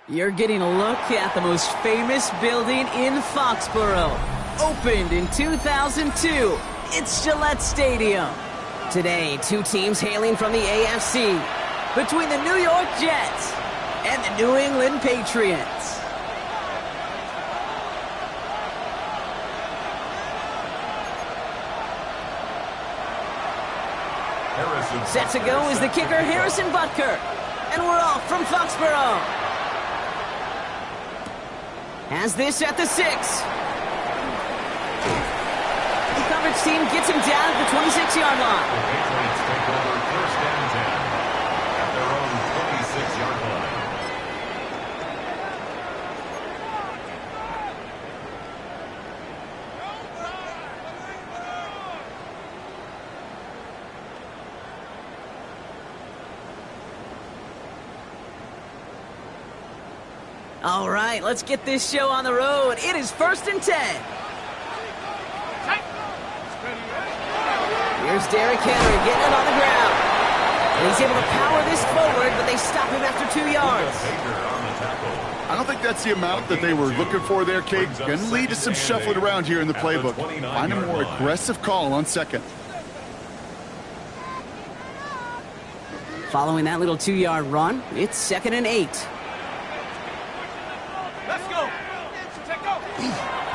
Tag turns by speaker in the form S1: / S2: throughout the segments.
S1: You're getting a look at the most famous building in Foxborough. Opened in 2002, it's Gillette Stadium. Today, two teams hailing from the AFC, between the New York Jets and the New England Patriots. Set to go is the kicker, Harrison Butker. And we're off from Foxborough. Has this at the 6. The coverage team gets him down at the 26-yard line.
S2: The Patriots take over first and 10 at their own 26-yard line.
S1: All right, let's get this show on the road. It is first and 10. Here's Derrick Henry getting it on the ground. And he's able to power this forward, but they stop him after 2 yards.
S3: I don't think that's the amount that they were looking for there, Kate. Going to lead to some shuffling around here in the playbook. Find a more aggressive call on second.
S1: Following that little 2-yard run, it's 2nd and 8.
S4: Let's go.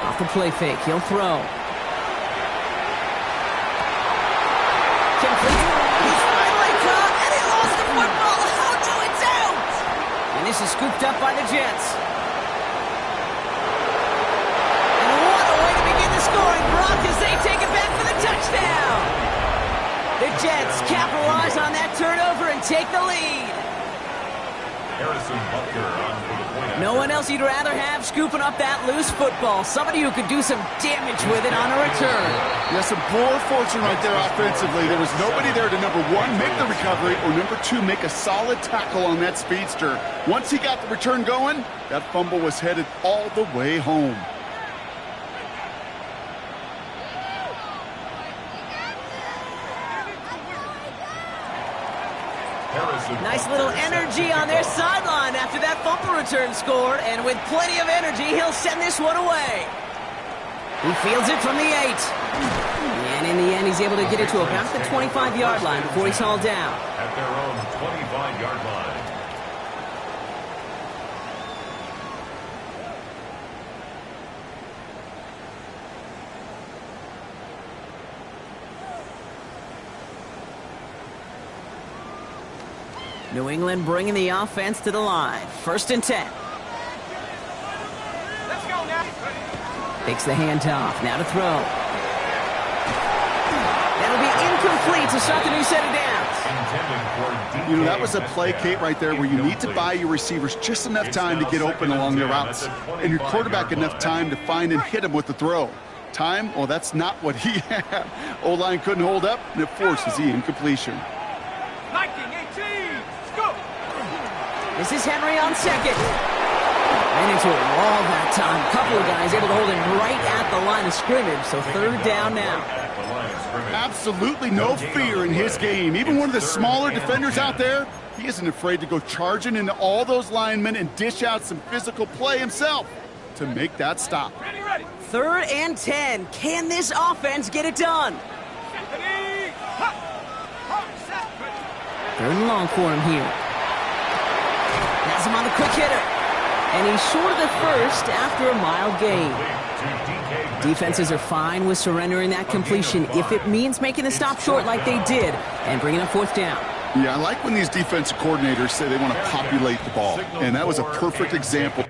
S1: Off the play fake, he'll throw. Complete. He's finally caught, and he lost the football. Oh, no, it's out! And this is scooped up by the Jets. And what a way to begin the scoring, Brock, as they take it back for the touchdown. The Jets capitalize on that turnover and take the lead.
S2: Harrison Butker on for the point.
S1: No one else you'd rather have scooping up that loose football. Somebody who could do some damage with it on a return.
S3: Yeah, some poor fortune right there offensively. There was nobody there to, number one, make the recovery, or number two, make a solid tackle on that speedster. Once he got the return going, that fumble was headed all the way home.
S1: Nice little energy on their sideline after that fumble return scored, and with plenty of energy, he'll send this one away. He fields it from the 8. And in the end, he's able to get it to about the 25-yard line before he's hauled down.
S2: At their own 25-yard line.
S1: New England bringing the offense to the line. 1st and 10.
S4: Let's go now.
S1: Takes the handoff. Now to throw. That'll be incomplete to start the new set of downs.
S3: You know, that was a play, Kate, right there where you need to buy your receivers just enough time to get open along their routes, and your quarterback enough time to find and hit him with the throw. Time? Well, that's not what he had. O-line couldn't hold up, and it forces the incompletion.
S4: 19, 18, let's go.
S1: This is Henry on second. Ran into a wall that time. A couple of guys able to hold him right at the line of scrimmage, so 3rd down now.
S3: Absolutely no fear in his game. Even one of the smaller defenders out there, he isn't afraid to go charging into all those linemen and dish out some physical play himself to make that stop.
S4: Ready, ready.
S1: 3rd and 10. Can this offense get it done?
S4: Ready. Ha. Ha. Set.
S1: 3rd and long for him here. Has him on the quick hitter. And he's short of the first after a mild gain. Defenses are fine with surrendering that completion if it means making the stop short like they did and bringing up 4th down.
S3: Yeah, I like when these defensive coordinators say they want to populate the ball, and that was a perfect example.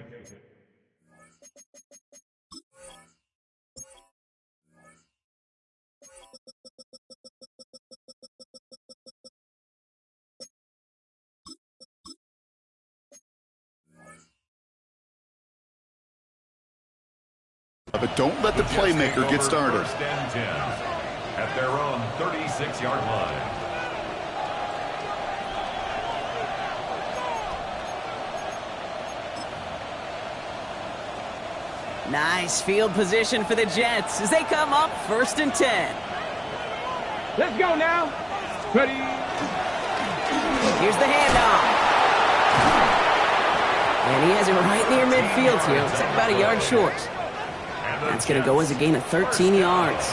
S3: But don't let the playmaker get started.
S2: First and 10 at their own 36-yard line.
S1: Nice field position for the Jets as they come up 1st and 10.
S4: Let's go now. Ready.
S1: Here's the handoff. And he has it right near midfield here. Looks like about a yard short. That's going to go as a gain of 13 yards.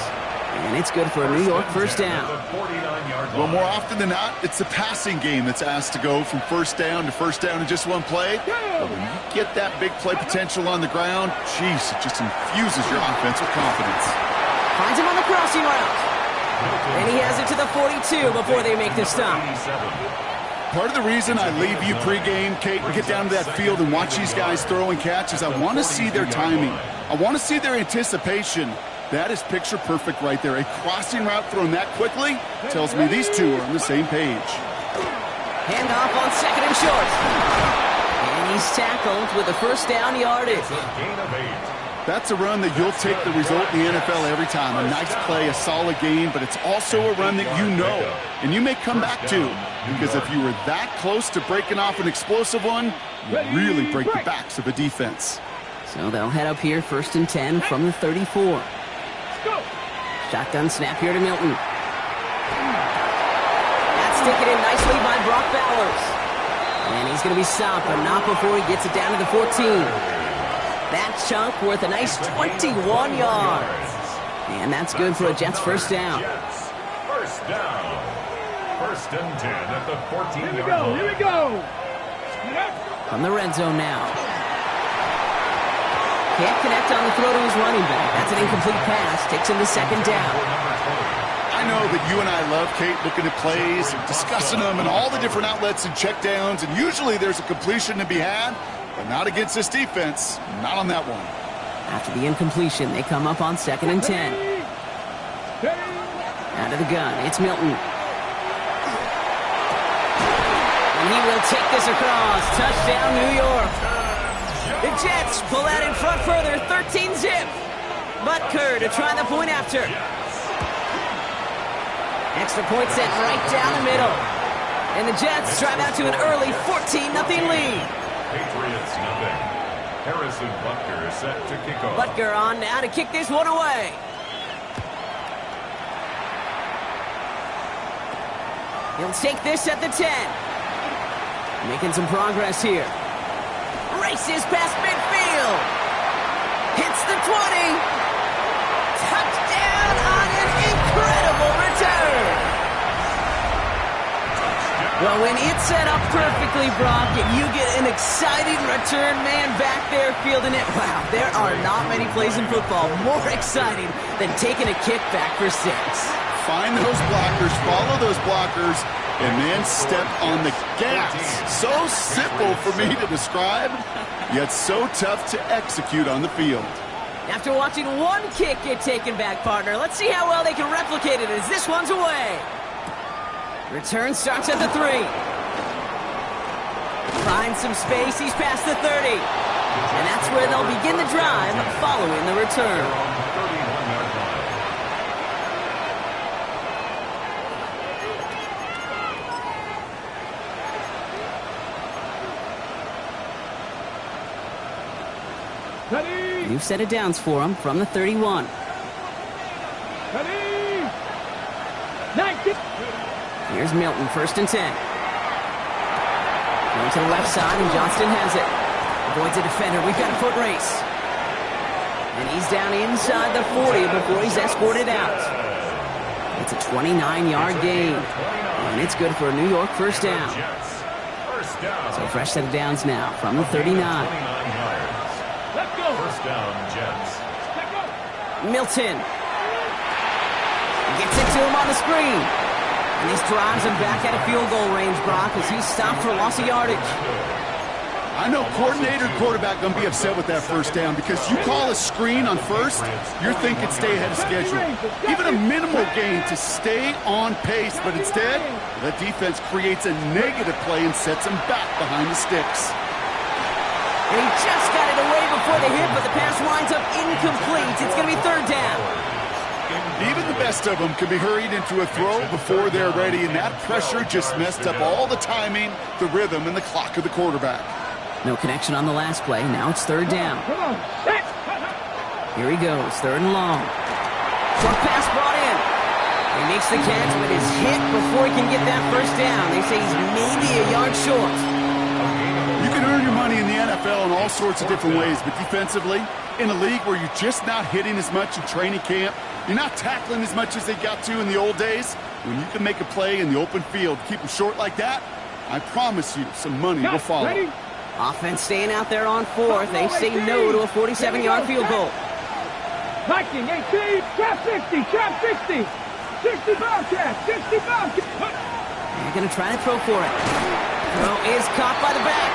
S1: And it's good for a New York first down.
S3: Well, more often than not, it's the passing game that's asked to go from first down in just one play. But when you get that big play potential on the ground, geez, it just infuses your offense with confidence.
S1: Finds him on the crossing route. And he has it to the 42 before they make the stop.
S3: Part of the reason I leave you pregame, Kate, and get down to that field and watch these guys throw and catch is I want to see their timing. I want to see their anticipation. That is picture perfect right there. A crossing route thrown that quickly tells me these two are on the same page.
S1: Handoff on 2nd and short. And he's tackled with the first down yardage.
S3: That's a run that you'll take the result in the NFL every time. A nice play, a solid game, but it's also a run that you know and you may come back to. Because if you were that close to breaking off an explosive one, you really break the backs of a defense.
S1: So they'll head up here 1st and 10 from the 34. Shotgun snap here to Milton. That's taken in nicely by Brock Bowers. And he's going to be stopped, but not before he gets it down to the 14. That chunk worth a nice 21 yards. And that's good for a Jets first down.
S2: First down. 1st and 10 at the 14-yard line.
S4: Here we go.
S1: From the red zone now. Can't connect on the throw to his running back. That's an incomplete pass. Takes him to 2nd down.
S3: I know that you and I love, Kate, looking at plays, discussing them, and all the different outlets and checkdowns, and usually there's a completion to be had, but not against this defense. Not on that one.
S1: After the incompletion, they come up on 2nd and 10. Out of the gun, it's Milton. And he will take this across. Touchdown, New York. The Jets pull out in front further, 13-zip. Butker to try the point after. Extra point set right down the middle. And the Jets drive out to an early 14-0 lead.
S2: Patriots nothing. Harrison Butker is set to kick off.
S1: Butker on now to kick this one away. He'll take this at the 10. Making some progress here. Races past midfield. Hits the 20. Touchdown on an incredible return. Well, when it's set up perfectly, Brock, and you get an exciting return man back there fielding it, wow, there are not many plays in football more exciting than taking a kick back for 6.
S3: Find those blockers, follow those blockers, and then step on the gas. So simple for me to describe, yet so tough to execute on the field.
S1: After watching one kick get taken back, partner, let's see how well they can replicate it as this one's away. Return starts at the 3. Finds some space, he's past the 30. And that's where they'll begin the drive following the return. New set of downs for him from the 31.
S4: Ready. 90.
S1: Here's Milton, 1st and 10. Going to the left side, and Johnston has it. Avoids a defender. We've got a foot race. And he's down inside the 40 before he's escorted out. It's a 29-yard gain. And it's good for a New York first down. So fresh set of downs now from the 39.
S4: Let's go.
S2: First down, Jets.
S1: Milton. Gets it to him on the screen. And this drives him back out of field goal range, Brock, as he's stopped for loss of yardage.
S3: I know coordinator and quarterback going to be upset with that first down because you call a screen on first, you're thinking stay ahead of schedule. Even a minimal gain to stay on pace, but instead, the defense creates a negative play and sets him back behind the sticks.
S1: And he just got it away before the hit, but the pass winds up incomplete. It's going to be third down.
S3: Even the best of them can be hurried into a throw before they're ready, and that pressure just messed up all the timing, the rhythm, and the clock of the quarterback.
S1: No connection on the last play. Now it's third down.
S4: Come on. Set.
S1: Here he goes, third and long. Short pass brought in. He makes the catch, but is hit before he can get that first down. They say he's maybe a yard short.
S3: You can earn your money in the NFL in all sorts of different ways, but defensively, in a league where you're just not hitting as much in training camp, you're not tackling as much as they got to in the old days, when you can make a play in the open field, keep them short like that, I promise you some money will follow.
S4: Ready?
S1: Offense staying out there on fourth. They say no to a 47-yard field goal.
S4: 19, 18, trap 60, trap 60. 60 Bobcat, 60 Bobcat.
S1: They're going to try to throw for it. Throw is caught by the back.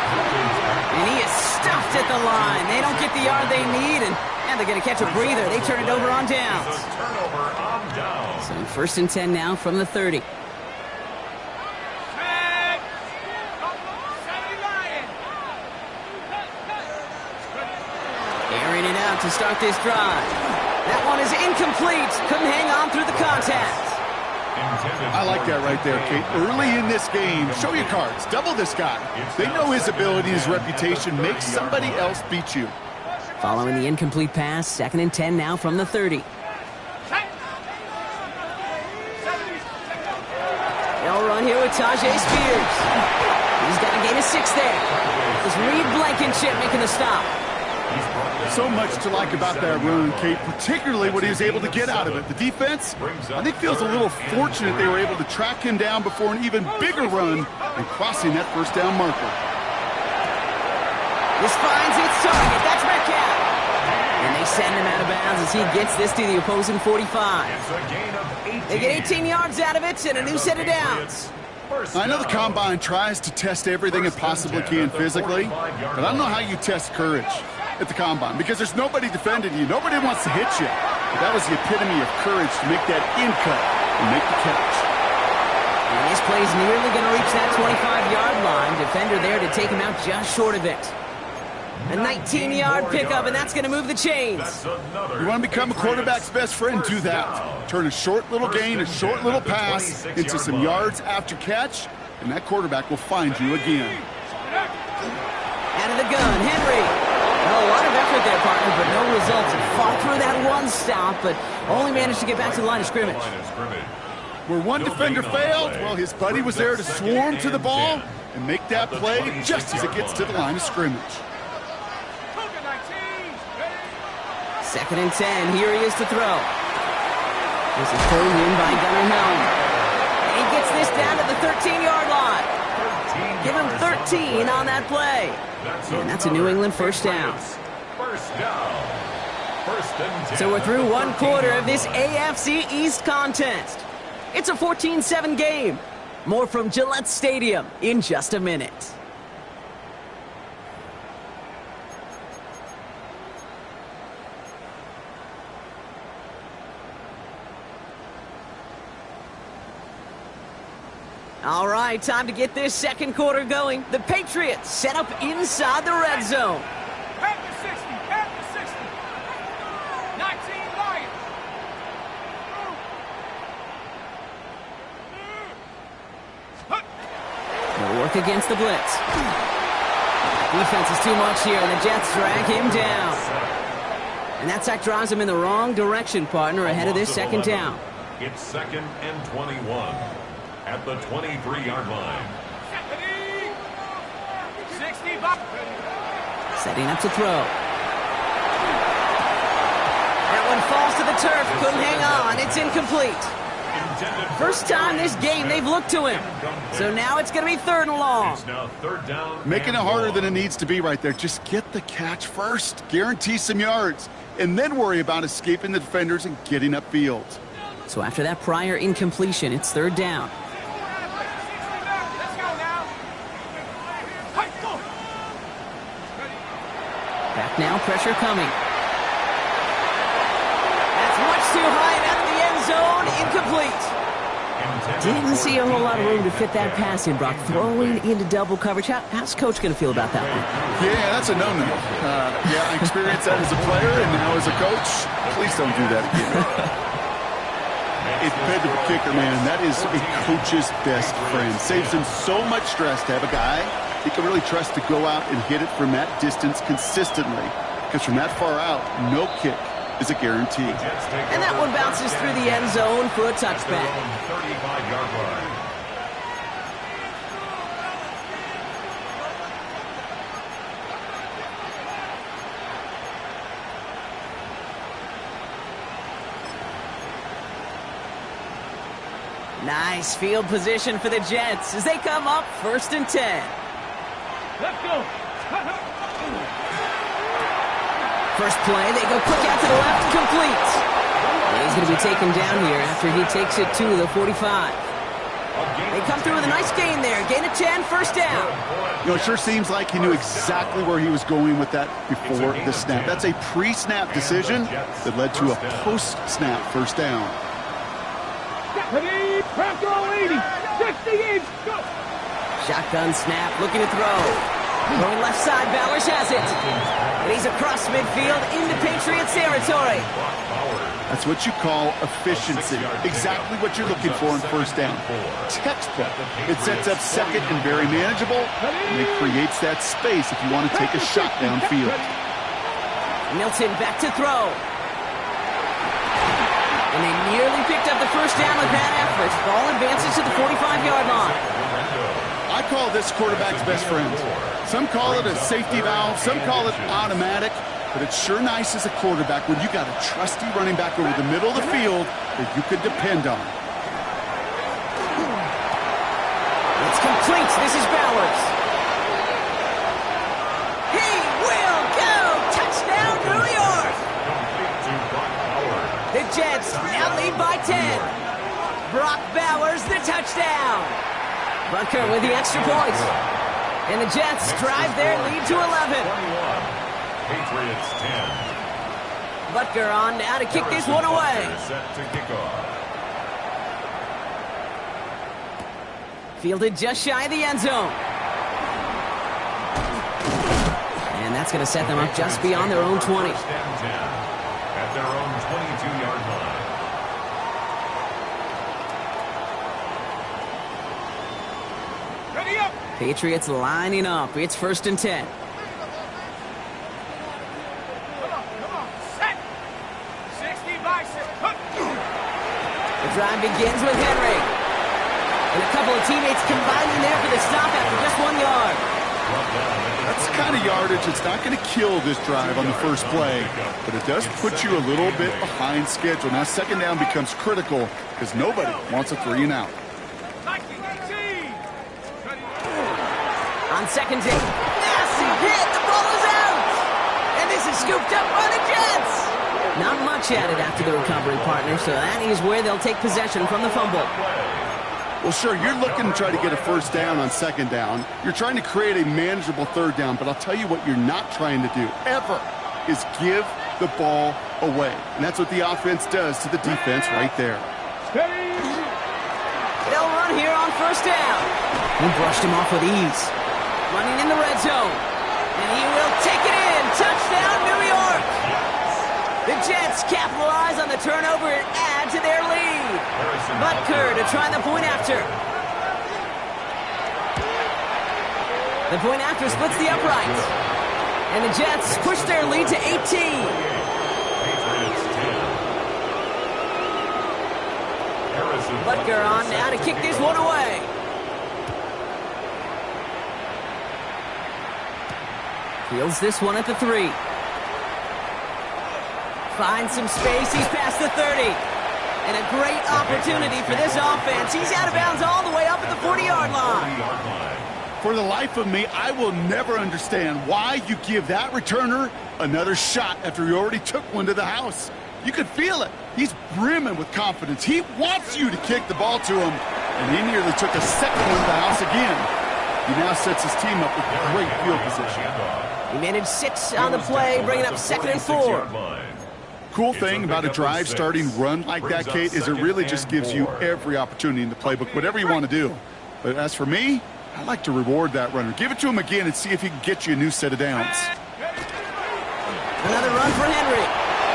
S1: And he is stuffed at the line. They don't get the yard they need, and they're going to catch a breather. They turn it over on downs.
S2: Turnover on downs.
S1: So first and 10 now from the 30. Airing it out to start this drive. That one is incomplete. Couldn't hang on through the contact.
S3: I like that right there, Kate. Early in this game, show your cards. Double this guy. They know his ability, his reputation. Make somebody else beat you.
S1: Following the incomplete pass, second and 10 now from the 30. They'll run here with Tajay Spears. He's got a gain of 6 there. This Reed Blankenship making the stop.
S3: So much to like about that run, Kate, particularly what he was able to get out of it. The defense, I think, feels a little fortunate they were able to track him down before an even bigger run and crossing that first down marker.
S1: This finds its target. That's Metcalf. And they send him out of bounds as he gets this to the opposing 45.
S2: It's a gain of 18.
S1: They get 18 yards out of it and a new set of downs.
S3: I know the Combine tries to test everything it possibly can physically, but I don't know how you test courage at the Combine, because there's nobody defending you. Nobody wants to hit you. But that was the epitome of courage to make that in cut and make the catch.
S1: And this play is nearly going to reach that 25-yard line. Defender there to take him out just short of it. A 19-yard pickup, and that's going to move the chains.
S3: You want to become a quarterback's best friend, do that. Turn a short little gain, a short little pass into some yards after catch, and that quarterback will find you again.
S1: Out of the gun, Henry. A lot of effort there, partner, but no results. He fought through that one stop, but only managed to get back to the line of scrimmage.
S3: Where one defender failed, well, his buddy was there to swarm to the ball and make that play just as it gets to the line of scrimmage.
S1: Second and 10. Here he is to throw. This is pulled in by Gunnar Helm. And he gets this down to the 13-yard line. Give him 13 on that play. And that's a New England first down.
S2: First down. First and 10.
S1: So we're through one quarter of this AFC East contest. It's a 14-7 game. More from Gillette Stadium in just a minute. All right, time to get this second quarter going. The Patriots set up inside the red zone.
S4: Back to 60, back to 60. 19 Lions.
S1: They'll work against the blitz. Defense is too much here, and the Jets drag him down. And that sack drives him in the wrong direction, partner, ahead of this second down.
S2: It's second and 21 at the 23-yard line.
S4: 60
S1: Setting up to throw. That one falls to the turf. Couldn't hang on. It's incomplete. First time this game they've looked to him. So now it's going to be third and long.
S2: It's now third down.
S3: Making it harder than it needs to be right there. Just get the catch first. Guarantee some yards. And then worry about escaping the defenders and getting upfield.
S1: So after that prior incompletion, it's third down. Back now, pressure coming. That's much too high and out of the end zone. Incomplete. Didn't see a whole lot of room to fit that pass in, Brock. Throwing into double coverage. How's Coach going to feel about that one?
S3: Yeah, that's a no-no. Yeah, I experienced that as a player and now as a coach. Please don't do that again. A dependable kicker, man. That is a coach's best friend. Saves him so much stress to have a guy he can really trust to go out and hit it from that distance consistently. Because from that far out, no kick is a guarantee.
S1: And that one bounces through the end zone for a touchback.
S2: 35-yard line.
S1: Nice field position for the Jets as they come up 1st and 10.
S4: Let's go.
S1: First play, they go quick out to the left, complete. And he's going to be taken down here after he takes it to the 45. They come through with a nice gain there. Gain of 10, first down.
S3: You know, it sure seems like he knew exactly where he was going with that before the snap. That's a pre-snap decision that led to a post-snap first down.
S4: Ready, press all 80, 60 inch, go.
S1: Shotgun snap, looking to throw. Going left side, Bowers has it. And he's across midfield into Patriots territory.
S3: That's what you call efficiency. Exactly what you're looking for in first down. Textbook. It sets up second and very manageable, and it creates that space if you want to take a shot downfield.
S1: Milton back to throw. And they nearly picked up the first down with that effort. Ball advances to the 45-yard line.
S3: I call this quarterback's best friend. Some call it a safety valve, some call it automatic, but it's sure nice as a quarterback when you got a trusty running back over the middle of the field that you could depend on.
S1: It's complete. This is Bowers. He will go! Touchdown, New York! The Jets now lead by 10. Brock Bowers, the touchdown. Butker with the extra point. And the Jets drive their lead to 11.
S2: Patriots 10.
S1: Butker on now to kick this one away.
S2: Set to kick off.
S1: Fielded just shy of the end zone. And that's going to set them up just beyond their own 20.
S2: First and 10 at their own 22-yard line.
S4: Ready up.
S1: Patriots lining up. It's 1st and 10.
S4: Come on, set. 60 by 6.
S1: The drive begins with Henry. And a couple of teammates combining there for the stop after just 1 yard.
S3: That's the kind of yardage that's not going to kill this drive on the first play, but it does put you a little bit behind schedule. Now second down becomes critical because nobody wants a 3 and out.
S1: On second take, massive hit, the ball is out! And this is scooped up by the Jets! Not much added after the recovery, partner, so that is where they'll take possession from the fumble.
S3: Well, sure, you're looking to try to get a first down on second down. You're trying to create a manageable third down, but I'll tell you what you're not trying to do, ever, is give the ball away. And that's what the offense does to the defense right there.
S1: They'll run here on first down. He brushed him off with ease. Running in the red zone. And he will take it in. Touchdown, New York. The Jets capitalize on the turnover and add to their lead. Butker to try the point after. The point after splits the upright. And the Jets push their lead to 18. Butker on now to kick this one away. Fields this one at the 3. Finds some space. He's past the 30. And a great opportunity for this offense. He's out of bounds all the way up at the 40-yard line.
S3: For the life of me, I will never understand why you give that returner another shot after he already took one to the house. You could feel it. He's brimming with confidence. He wants you to kick the ball to him. And he nearly took a second one to the house again. He now sets his team up with great field position.
S1: He managed 6 on the play, bringing up 2nd and 4.
S3: Cool thing about a drive starting run like that, Kate, is it really just gives you every opportunity in the playbook, whatever you want to do. But as for me, I like to reward that runner. Give it to him again and see if he can get you a new set of downs.
S1: Another run for Henry.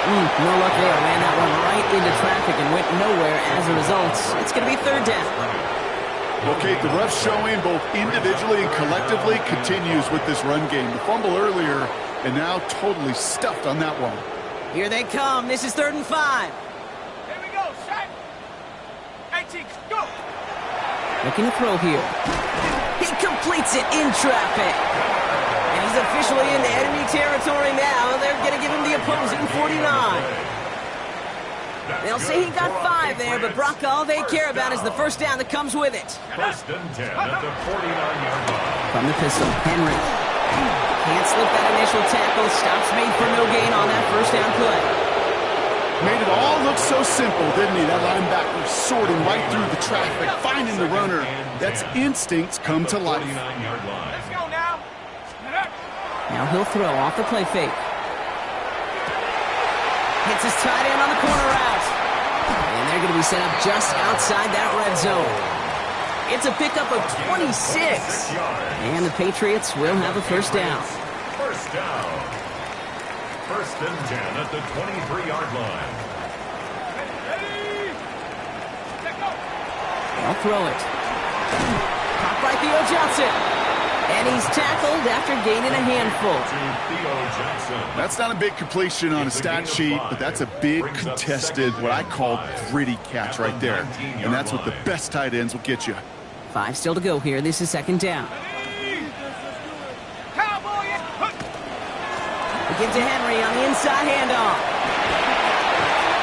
S1: No luck there. Ran that one right into traffic and went nowhere as a result. It's going to be third down.
S3: Well, Kate, the rough showing both individually and collectively continues with this run game. The fumble earlier and now totally stuffed on that one.
S1: Here they come. This is 3rd and 5.
S4: Here we go, set. 18, go.
S1: Looking to throw here. He completes it in traffic. And he's officially in enemy territory now. They're going to give him the opposing 49. They'll say he got 5 there, but Brock, all they care about is the first down that comes with it.
S2: 1st and 10 at the 49-yard line.
S1: From the pistol, Henry. Can't slip that initial tackle. Stops made for no gain on that first down play.
S3: Made it all look so simple, didn't he? That linebacker sorting right through the traffic, finding the runner. That's instincts come to life.
S2: 49-yard line.
S4: Let's go now.
S1: Now he'll throw off the play fake. Hits his tight end on the corner route. And they're going to be set up just outside that red zone. It's a pickup of 26. And the Patriots will have a first down.
S2: First down. 1st and 10 at the 23-yard line.
S4: Ready. Let go.
S1: I'll throw it. Caught by Theo Johnson. And he's tackled after gaining a handful.
S2: Theo Johnson.
S3: That's not a big completion on a stat sheet, but that's a big contested, what I call gritty catch right there. And that's what the best tight ends will get you.
S1: 5 still to go here. This is 2nd down.
S4: Cowboy.
S1: We get to Henry on the inside handoff.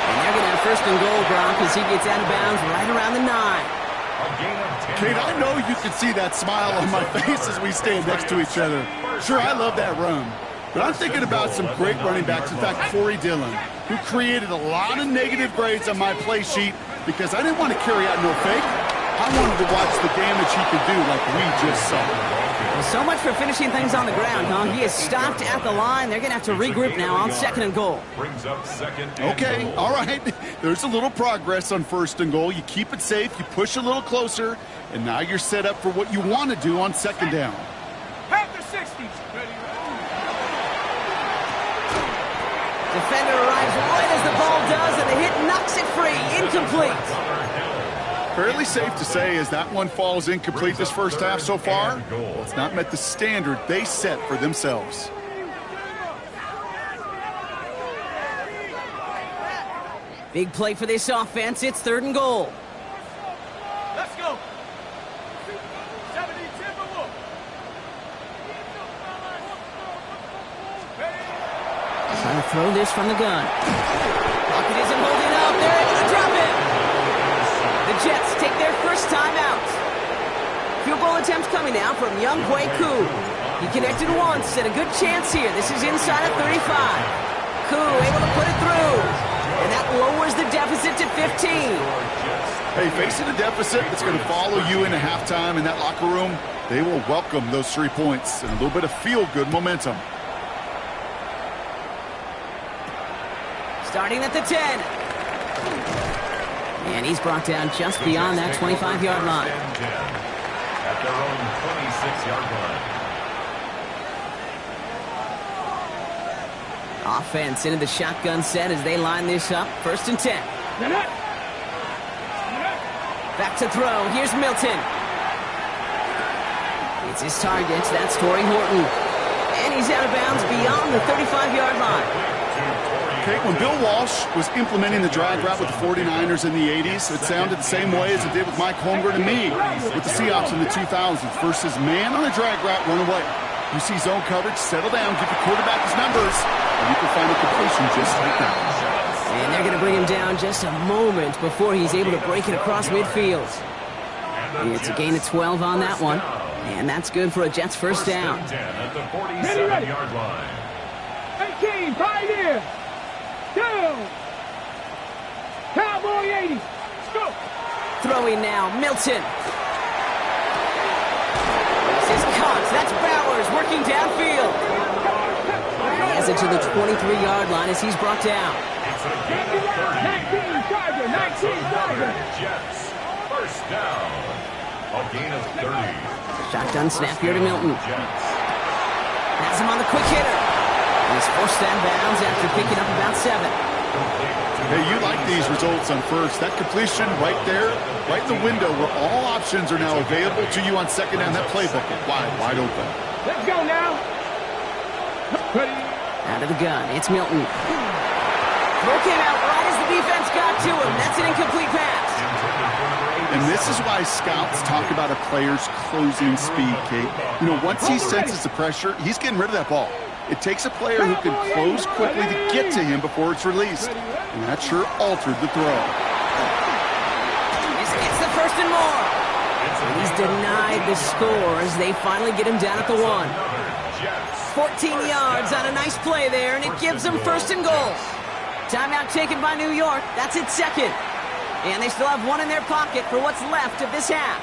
S1: And they're going to have 1st and goal, Brock, as he gets out of bounds right around the 9.
S2: A gain of 10.
S3: Kate, I know you can see that smile on my face as we stand next to each other. Sure, I love that run. But I'm thinking about some great running backs. In fact, Corey Dillon, who created a lot of negative grades on my play sheet because I didn't want to carry out no fake. I wanted to watch the damage he could do like we just saw.
S1: Well, so much for finishing things on the ground, huh? He is stopped at the line. They're going to have to regroup now on 2nd and goal.
S2: Brings up 2nd and
S3: Okay,
S2: goal.
S3: all right. There's a little progress on 1st and goal. You keep it safe, you push a little closer, and now you're set up for what you want to do on 2nd down.
S4: Have the 60s. Ready.
S1: Defender arrives right as the ball does, and the hit knocks it free. Incomplete.
S3: Fairly safe to say as that one falls incomplete this first half so far, well, it's not met the standard they set for themselves.
S1: Big play for this offense. It's 3rd and goal.
S4: Let's go. 70 Timberwolves.
S1: Trying to throw this from the gun. Pocket isn't holding up. They're able to drop it. The Jets take their first time out. Field goal attempts coming now from Young Hwei Koo. He connected once and a good chance here. This is inside of 35. Koo able to put it through. And that lowers the deficit to 15.
S3: Hey, facing a deficit that's going to follow you into halftime in that locker room, they will welcome those 3 points and a little bit of feel-good momentum.
S1: Starting at the 10. And he's brought down just beyond that 25-yard line.
S2: At their own 26-yard line.
S1: Offense into the shotgun set as they line this up. 1st and 10. Back to throw. Here's Milton. It's his target. That's Torrey Horton. And he's out of bounds beyond the 35-yard line.
S3: Okay, when Bill Walsh was implementing the drag route with the 49ers in the 80s, it sounded the same way as it did with Mike Holmgren and me with the Seahawks in the 2000s. Versus man on a drag route, run away. You see zone coverage, settle down, give your quarterback his numbers, and you can find a completion just like that.
S1: And they're going to bring him down just a moment before he's able to break it across midfield. It's a gain of 12 on that one. And that's good for a Jets first down.
S2: At the 47-yard line.
S4: 18, Pioneer. Down. Cowboy 80. Let's go.
S1: Throwing now, Milton. This is caught. That's Bowers working downfield. He has it to the 23-yard line as he's brought down.
S2: That's a gain of 30.
S4: 19 Charger, 19 Charger.
S2: Jets. First down. A gain of 30.
S1: Shotgun snap here to Milton.
S2: Jets.
S1: Has him on the quick hitter. And he's forced out of bounds after picking up about 7.
S3: Hey, you like these results on first. That completion right there, right in the window where all options are now available to you on second down. That playbook is wide open.
S4: Let's go now. Ready.
S1: Out of the gun, it's Milton. Throw came out right as the defense got to him. That's an incomplete pass.
S3: And this is why scouts talk about a player's closing speed, Kate. You know, once he senses the pressure, he's getting rid of that ball. It takes a player who can close quickly to get to him before it's released. And that sure altered the throw.
S1: This gets the first and more. And he's denied the score as they finally get him down at the 1. 14 yards on a nice play there, and it gives them first and goal. Timeout taken by New York. That's its second. And they still have one in their pocket for what's left of this half.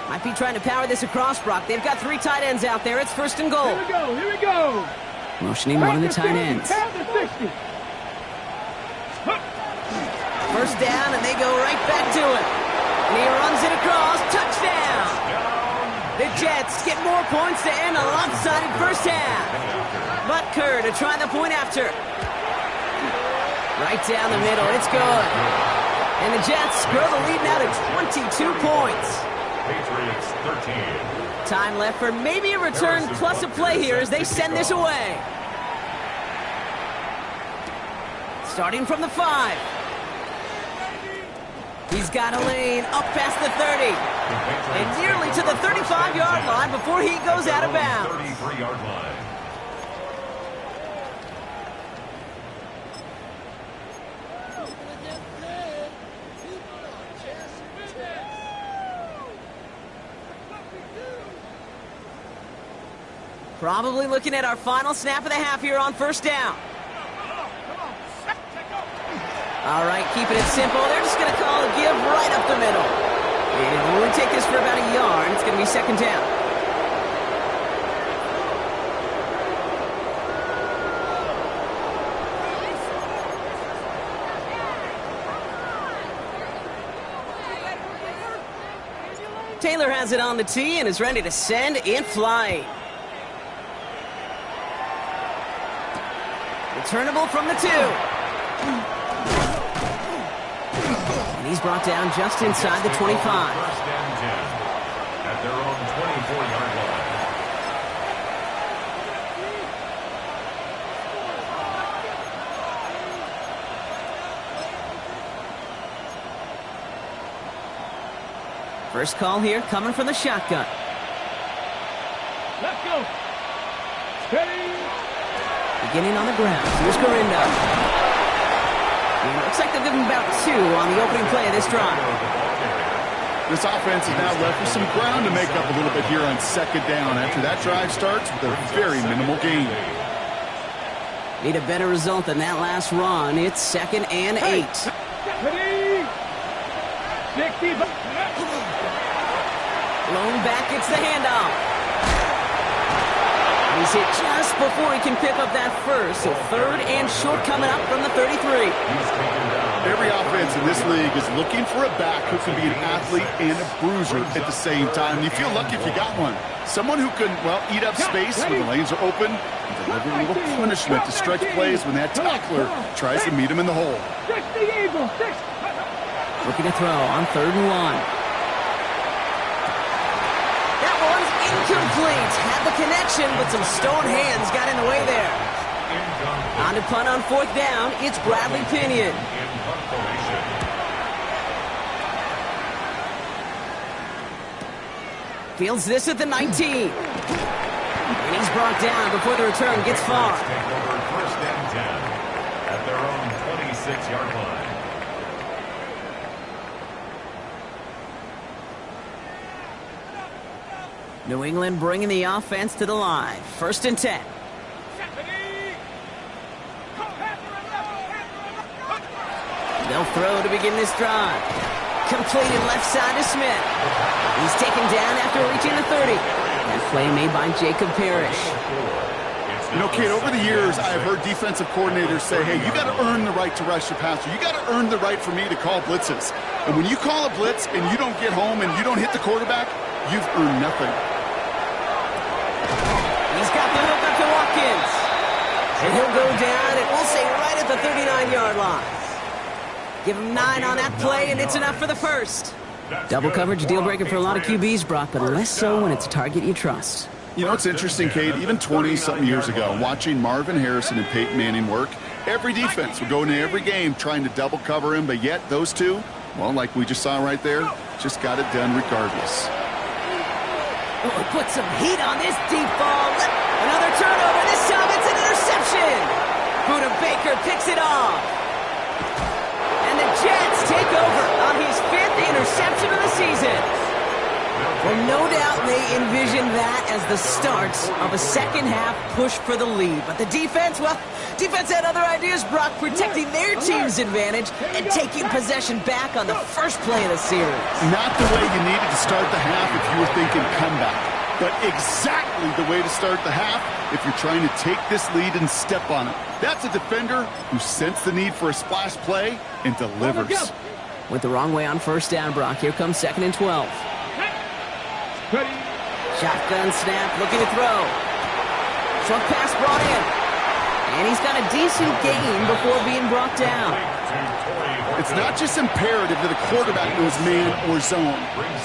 S1: Might be trying to power this across, Brock. They've got 3 tight ends out there. It's first and goal.
S4: Here we go.
S1: Motioning one of the tight ends. First down, and they go right back to it. And he runs it across. Touchdown. The Jets get more points to end a lopsided first half. Butker to try the point after. Right down the middle. It's good. And the Jets grow the lead now to 22 points.
S2: Patriots 13.
S1: Time left for maybe a return plus a play here as they send this away. Starting from the 5. He's got a lane up past the 30. And nearly to the 35-yard line before he goes out of bounds.
S2: 33-yard line.
S1: Probably looking at our final snap of the half here on first down. All right, keeping it simple. They're just going to call a give right up the middle. And it'll only take this for about a yard. It's going to be second down. Taylor has it on the tee and is ready to send in flight. Returnable from the 2. And he's brought down just inside the 25.
S2: First and 10 at their own 24-yard line.
S1: First call here coming from the shotgun.
S4: Let's go. Steady.
S1: Beginning on the ground. Here's Garindo. And it looks like they'll give him about 2 on the opening play of this drive.
S3: This offense is now left with some ground to make up a little bit here on second down after that drive starts with a very minimal gain.
S1: Need a better result than that last run. It's second and 8.
S4: Ready. 60.
S1: Lone back gets the handoff. He's hit just before he can pick up that first. So third and short coming up from the 33.
S3: Every offense in this league is looking for a back who can be an athlete and a bruiser at the same time. You feel lucky if you got one. Someone who can, well, eat up space when the lanes are open and deliver a little punishment to stretch plays when that tackler tries to meet him in the hole.
S4: 60 Eagles.
S1: Looking to throw on third and 1. Incomplete. Had the connection, but some stone hands got in the way there. On to punt on fourth down, it's Bradley Pinion. Fields this at the 19. And he's brought down before the return gets far.
S2: Take over first and 10 at their own 26-yard line.
S1: New England bringing the offense to the line. First and 10. They'll throw to begin this drive. Completed left side to Smith. He's taken down after reaching the 30. That play made by Jacob Parrish.
S2: It's
S3: You know, Kate, over the years, I've heard defensive coordinators say, hey, you got to earn the right to rush your passer. You got to earn the right for me to call blitzes. And when you call a blitz and you don't get home and you don't hit the quarterback, you've earned nothing.
S1: He's got the hook up to Watkins. And he'll go down, and we'll say right at the 39-yard line. Give him 9 on that play, and it's enough for the first. Double coverage, deal breaker for a lot of QBs, Brock, but less so when it's a target you trust.
S3: You know, it's interesting, Kate, even 20-something years ago, watching Marvin Harrison and Peyton Manning work, every defense would go into every game trying to double cover him, but yet those two, well, like we just saw right there, just got it done regardless.
S1: Oh, put some heat on this deep ball. Another turnover. This time it's an interception. Buda Baker picks it off. And the Jets take over on his 5th interception of the season. Well, no doubt they envisioned that as the start of a second-half push for the lead. But the defense, well, defense had other ideas, Brock, protecting their team's advantage and taking possession back on the first play of the series.
S3: Not the way you needed to start the half if you were thinking comeback, but exactly the way to start the half if you're trying to take this lead and step on it. That's a defender who sensed the need for a splash play and delivers.
S1: Went the wrong way on first down, Brock. Here comes 2nd and 12.
S4: Ready.
S1: Shotgun snap, looking to throw. Short pass brought in. And he's got a decent gain before being brought down.
S3: It's not just imperative that a quarterback knows man or zone.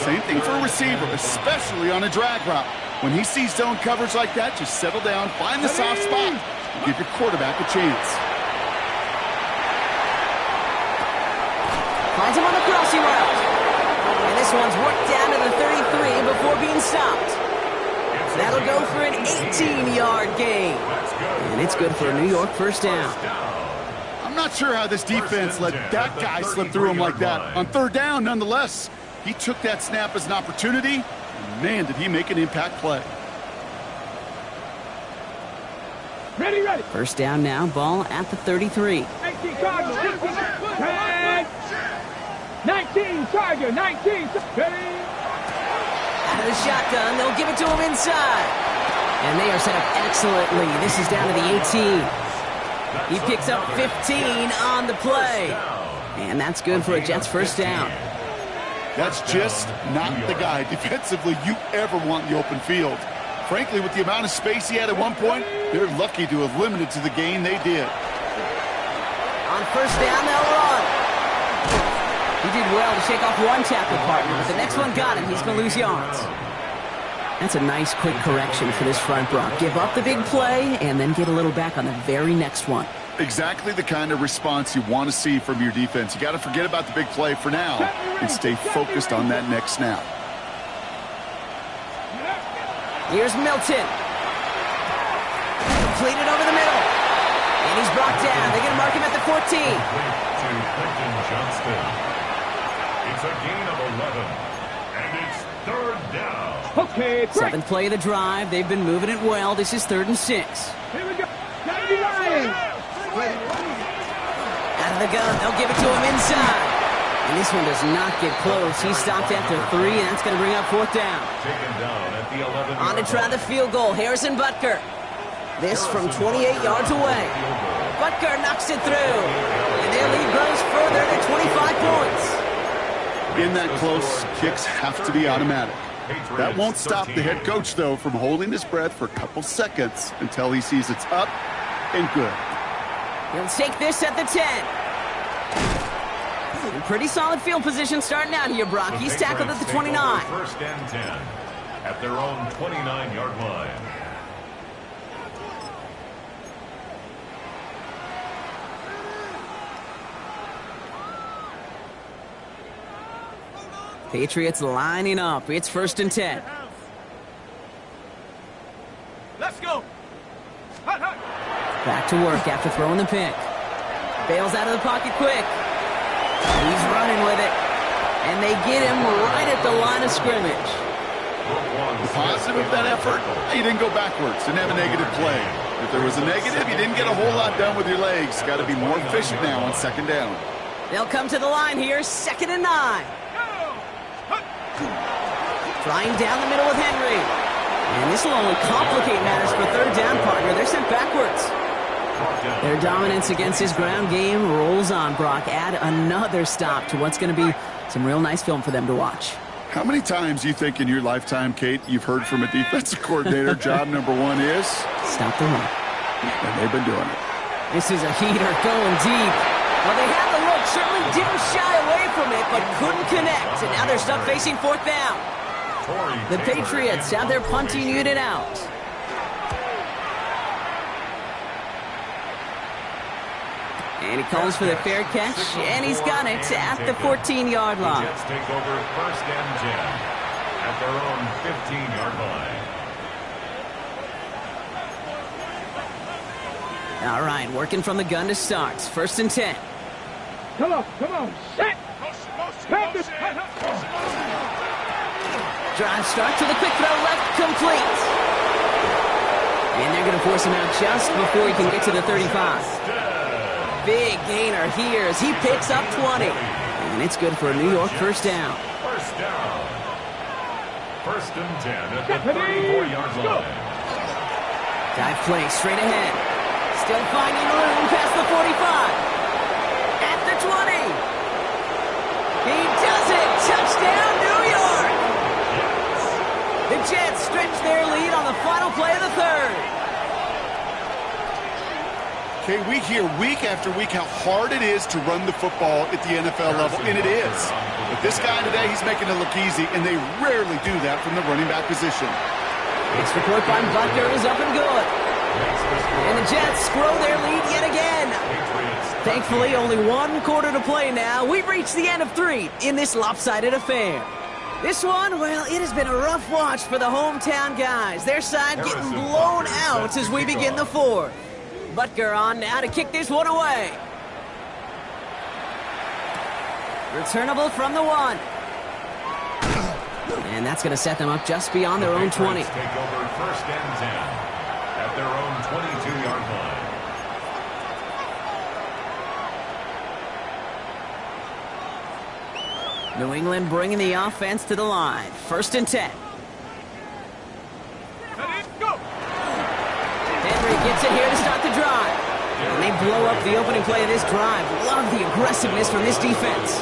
S3: Same thing for a receiver, especially on a drag route. When he sees zone coverage like that, just settle down, find the soft spot, and give your quarterback a chance.
S1: Finds him on the crossing route. And this one's worked down to the 33 before being stopped. That'll go for an 18-yard gain. And it's good for a New York first down.
S3: I'm not sure how this defense let that guy slip through him like that. On 3rd down, nonetheless, he took that snap as an opportunity, and man, did he make an impact play.
S4: Ready, ready.
S1: First down now, ball at the 33.
S4: 19 Charger. 19 Charger. 19. Ready.
S1: Out of the shotgun, they'll give it to him inside. And they are set up excellently. This is down to the 18. He picks up 15 on the play. And that's good for a Jets first down.
S3: That's just not the guy defensively you ever want in the open field. Frankly, with the amount of space he had at one point, they're lucky to have limited to the gain they did.
S1: On first down, they'll run. He did well to shake off one tackle partner, but the next one got him. He's going to lose yards. That's a nice quick correction for this front, Brock. Give up the big play and then get a little back on the very next one.
S3: Exactly the kind of response you want to see from your defense. You got to forget about the big play for now and stay focused on that next snap.
S1: Here's Milton. Completed over the middle. And he's brought down. They're going to mark him at the 14.
S2: To Quentin Johnston. It's a gain of 11. And it's 3rd down.
S4: Okay, break.
S1: 7th play of the drive. They've been moving it well. This is 3rd and 6.
S4: Here we go.
S1: Out of the gun. They'll give it to him inside. And this one does not get close. He stopped after 3, and that's going to bring up 4th down.
S2: Taken down at the 11.
S1: On to try the field goal. Harrison Butker. This from 28 yards away. Butker knocks it through. And their lead grows further to 25 points.
S3: In that close, kicks have to be automatic. That won't stop the head coach, though, from holding his breath for a couple seconds until he sees it's up and good.
S1: He'll take this at the 10. Pretty solid field position starting out here, Brock. He's tackled at the 29.
S2: 1st and 10 at their own 29-yard line.
S1: Patriots lining up. It's 1st and 10.
S4: Let's go.
S1: Back to work after throwing the pick. Bails out of the pocket quick. He's running with it. And they get him right at the line of scrimmage.
S3: The positive of that effort, he didn't go backwards, didn't have a negative play. If there was a negative, you didn't get a whole lot done with your legs. Got to be more efficient now on 2nd down.
S1: They'll come to the line here, 2nd and 9. Flying down the middle with Henry. And this will only complicate matters for third down, partner. They're sent backwards. Their dominance against his ground game rolls on, Brock. Add another stop to what's going to be some real nice film for them to watch.
S3: How many times do you think in your lifetime, Kate, you've heard from a defensive coordinator, job number one is?
S1: Stop the run.
S3: And they've been doing it.
S1: This is a heater going deep. Well, they had the look, certainly didn't shy away from it, but couldn't connect. And now they're stuck facing fourth down. The Patriots have their punting unit out. And he calls for the fair catch, and he's got it at the 14-yard line.
S2: The Jets take over first and 10 at their own 15-yard line.
S1: All right, working from the gun to start. First and 10.
S4: Come on, set!
S1: Drive start to the quick throw left, complete. And they're going to force him out just before he can get to the 35. Big gainer here as he picks up 20. And it's good for a New York first down.
S2: First down. First and 10 at the 34-yard line.
S1: Dive play straight ahead. Still finding room past the 45. At the 20. He does it. Touchdown, New York. The Jets stretch their lead on the final play of the third.
S3: Okay, we hear week after week how hard it is to run the football at the NFL level, and it is. But this guy today, he's making it look easy, and they rarely do that from the running back position.
S1: Extra point by Butker is up and good. And the Jets grow their lead yet again. Thankfully, only one quarter to play now. We've reached the end of 3 in this lopsided affair. This one, well, it has been a rough watch for the hometown guys. Their side getting blown out as we begin the 4th. Butker on now to kick this one away. Returnable from the 1. And that's going to set them up just beyond their own 20.
S2: Take over first and 10 at their own 22-yard line.
S1: New England bringing the offense to the line. First and 10. Henry gets it here to start the drive. And they blow up the opening play of this drive. Love the aggressiveness from this defense.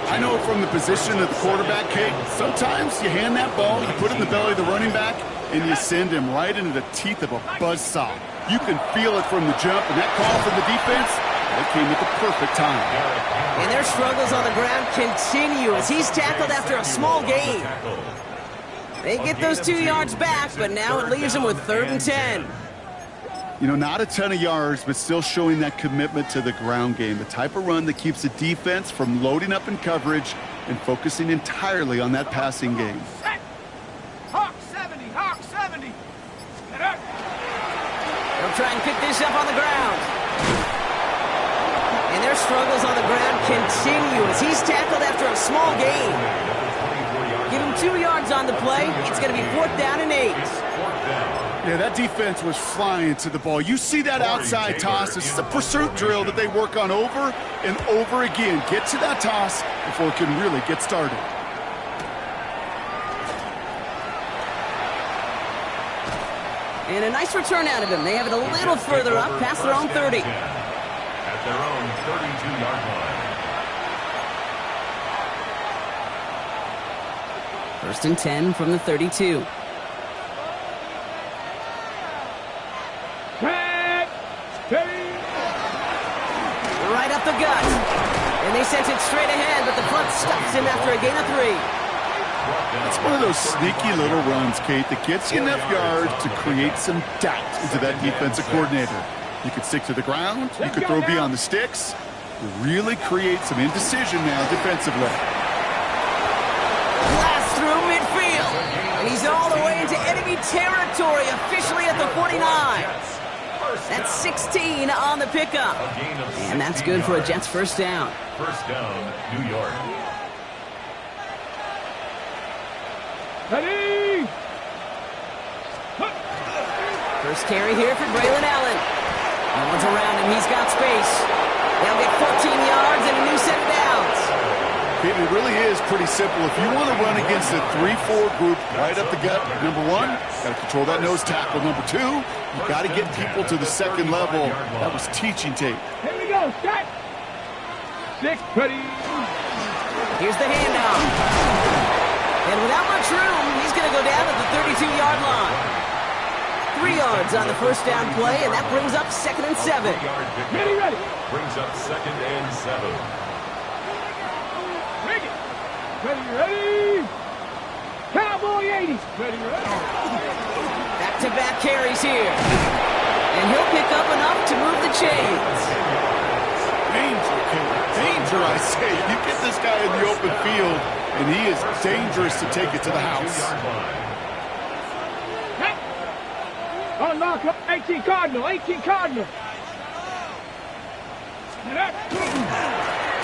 S3: I know from the position of the quarterback, Kate, sometimes you hand that ball, you put it in the belly of the running back, and you send him right into the teeth of a buzzsaw. You can feel it from the jump, and that call from the defense, that came at the perfect time.
S1: And their struggles on the ground continue as he's tackled after a small gain. They get those 2 yards back, but now it leaves them with 3rd and 10.
S3: You know, not a ton of yards, but still showing that commitment to the ground game. The type of run that keeps the defense from loading up in coverage and focusing entirely on that passing game.
S4: Hawk 70, Hawk 70.
S1: They'll try and pick this up on the ground. And their struggles on the ground continue as he's tackled after a small gain. Give him 2 yards on the play. It's going to be 4th down and 8.
S3: Yeah, that defense was flying to the ball. You see that outside toss. This is a pursuit drill that they work on over and over again. Get to that toss before it can really get started.
S1: And a nice return out of him. They have it a little further up, past their own 30.
S2: At their own 32-yard line.
S1: First and 10 from the 32. Right up the gut. And they sent it straight ahead, but the front stops him after a gain of 3.
S3: It's one of those sneaky little runs, Kate, that gets you enough yards to create some doubt into that defensive coordinator. You could stick to the ground. You could throw beyond the sticks. Really create some indecision now defensively.
S1: Blast through midfield. And he's all the way into enemy territory, officially at the 49. That's 16 on the pickup. And that's good for a Jets first down.
S2: First down, New York.
S4: Ready?
S1: First carry here for Braylon Allen. No one's around him. He's got space. They'll get 14 yards and a new set of downs.
S3: It really is pretty simple. If you want to run against a 3-4 group right up the gut, number one, got to control that nose tackle. Number two, you got to get people to the second level. That was teaching tape.
S4: Here we go, set. 6, ready.
S1: Here's the handoff. And without much room, he's going to go down at the 32-yard line. 3 yards on the first down play, and that brings up 2nd and 7.
S4: Ready, ready.
S2: Brings up 2nd and 7.
S4: Bring it. Ready, ready. Cowboy 80. Ready, ready.
S1: Back-to-back carries here. And he'll pick up enough to move the chains.
S3: Danger, kid. Danger, I say. You get this guy in the open field, and he is dangerous to take it to the house.
S4: Hey. Unlock up 18 Cardinal, 18 Cardinal.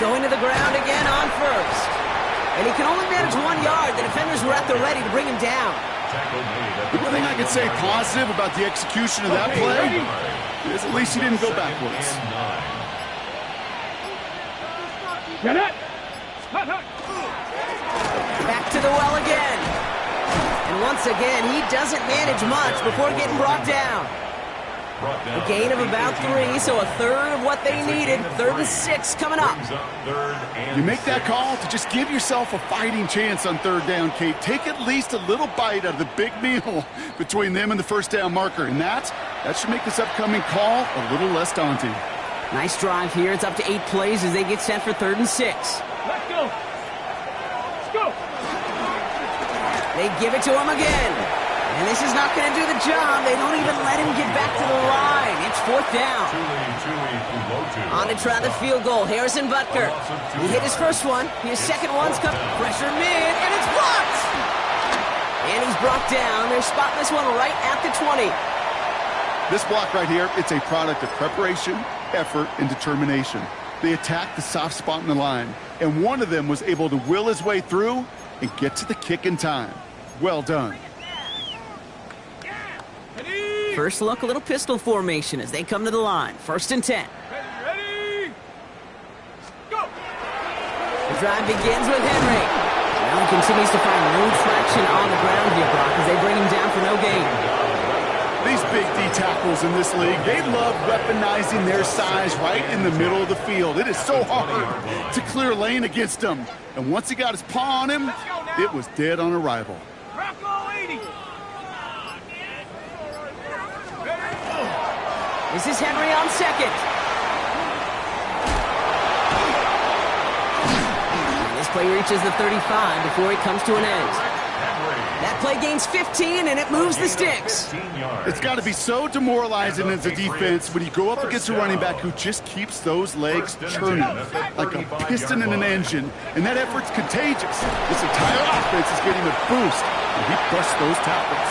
S1: Going to the ground again on first. And he can only manage 1 yard. The defenders were at the ready to bring him down.
S3: The one thing I can say positive about the execution of that play is at least he didn't go backwards.
S4: Get it. Hut, hut.
S1: Back to the well again. And once again, he doesn't manage much before getting brought down. A gain of about 3, so a third of what they needed. 3rd and 6 coming up.
S3: You make that call to just give yourself a fighting chance on 3rd down, Kate. Take at least a little bite out of the big meal between them and the first down marker. And that should make this upcoming call a little less daunting.
S1: Nice drive here. It's up to 8 plays as they get set for 3rd and 6.
S4: Let's go. Let's go.
S1: They give it to him again. And this is not going to do the job. They don't even let him get back to the line. It's 4th down. On to try the field goal. Harrison Butker. He hit his first one. His second one's come. Pressure mid, and it's blocked. And he's brought down. They're spotting this one right at the 20.
S3: This block right here, it's a product of preparation, effort, and determination. They attacked the soft spot in the line, and one of them was able to will his way through and get to the kick in time. Well done.
S1: First look, a little pistol formation as they come to the line. 1st and 10.
S4: Ready. Go.
S1: The drive begins with Henry. Now he continues to find no traction on the ground here, Brock, as they bring him down for no gain.
S3: These big D tackles in this league, they love weaponizing their size right in the middle of the field. It is so hard to clear lane against them. And once he got his paw on him, it was dead on arrival.
S4: Rocco 80.
S1: This is Henry on 2nd. And this play reaches the 35 before it comes to an end. That play gains 15, and it moves the sticks.
S3: It's got to be so demoralizing as a defense when you go up against a running back who just keeps those legs churning like a piston in an engine, and that effort's contagious. This entire offense is getting a boost, and he busts those tackles.